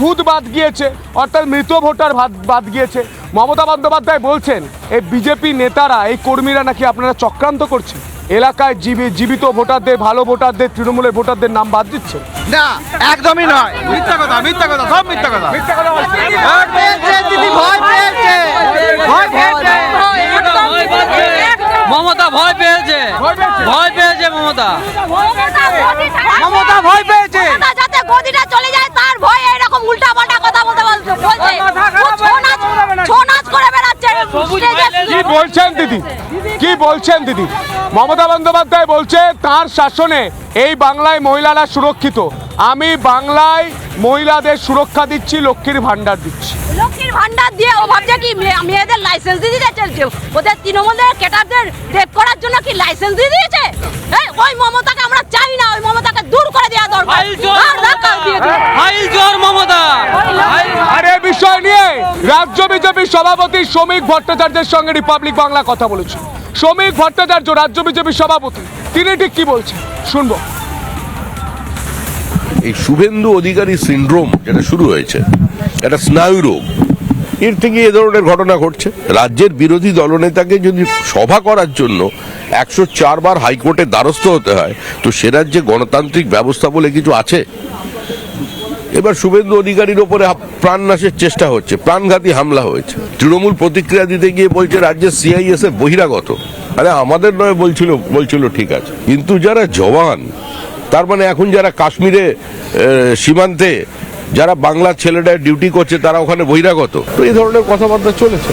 ভূত বাদ গিয়েছে, অর্থাৎ মৃত ভোটার বাদ গিয়েছে। মমতা বন্দ্যোপাধ্যায় বলছেন এই বিজেপি নেতারা, এই কর্মীরা নাকি আপনারা চক্রান্ত করছেন, এলাকায় জীবিত ভোটারদের, ভালো ভোটারদের, তৃণমূলের ভোটারদের নাম বাদ দিচ্ছে। না, একদমই নয়, মিথ্যা কথা, মিথ্যা কথা, সব মিথ্যা কথা। ভয় পেয়েছে দিদি, ভয় পেয়েছে, ভয় পেয়েছে। মমতা ভয় পেয়েছে, ভয় পেয়েছে মমতা, মমতা ভয় পেয়েছে। যাতে গদিটা চলে যায় তার ভয়ে এরকম উল্টাপাল্টা কথা বলতে বলছে। ছৌ নাচ করে বেড়াচ্ছে। কি বলছেন দিদি, কি বলছেন দিদি? মমতা বন্দ্যোপাধ্যায় বলছে তার শাসনে এই বাংলায় মহিলারা সুরক্ষিত। আমি বাংলায় মহিলাদের সুরক্ষা দিচ্ছি, লক্ষ্মীর ভান্ডার দিচ্ছি। লক্ষ্মীর ভান্ডার দিয়ে ও ভাবছে কি মেয়েদের লাইসেন্স দিয়ে দিয়েছে? ওদের তৃণমূলের ক্যাডারদের রেপ করার জন্য কি লাইসেন্স দিয়ে দিয়েছে? ওই মমতাকে আমরা চাই না, ওই মমতাকে দূর করে দেওয়া দরকার। ফাইল জোর মমতা। আর এই বিষয় নিয়ে রাজ্য বিজেপি সভাপতি শ্রমিক ভট্টাচার্যের সঙ্গে রিপাবলিক বাংলা কথা বলেছে। শ্রমিক ভট্টাচার্য রাজ্য বিজেপি সভাপতি, তিনি ঠিক কি বলছেন শুনবো। এই শুভেন্দু অধিকারী সিন্ড্রোম যেটা শুরু হয়েছে, একটা স্নায়ু রোগ, এর থেকে এ ধরনের ঘটনা ঘটছে। রাজ্যের বিরোধী দলনেতাকে যদি সভা করার জন্য 104 বার হাইকোর্টের দ্বারস্থ হতে হয়, তো সে রাজ্যে গণতান্ত্রিক ব্যবস্থা বলে কিছু আছে? এবার শুভেন্দু অধিকারীর ওপরে প্রাণনাশের চেষ্টা হচ্ছে, প্রাণঘাতী হামলা হয়েছে। তৃণমূল প্রতিক্রিয়া দিতে গিয়ে বলছে রাজ্যের CISF বহিরাগত। আরে আমাদের নয় বলছিল ঠিক আছে, কিন্তু যারা জওয়ান, তার মানে এখন যারা কাশ্মীরে সীমান্তে যারা বাংলার ছেলেরা ডিউটি করছে তারা ওখানে বহিরাগত। তো এই ধরনের কথাবার্তা চলেছে।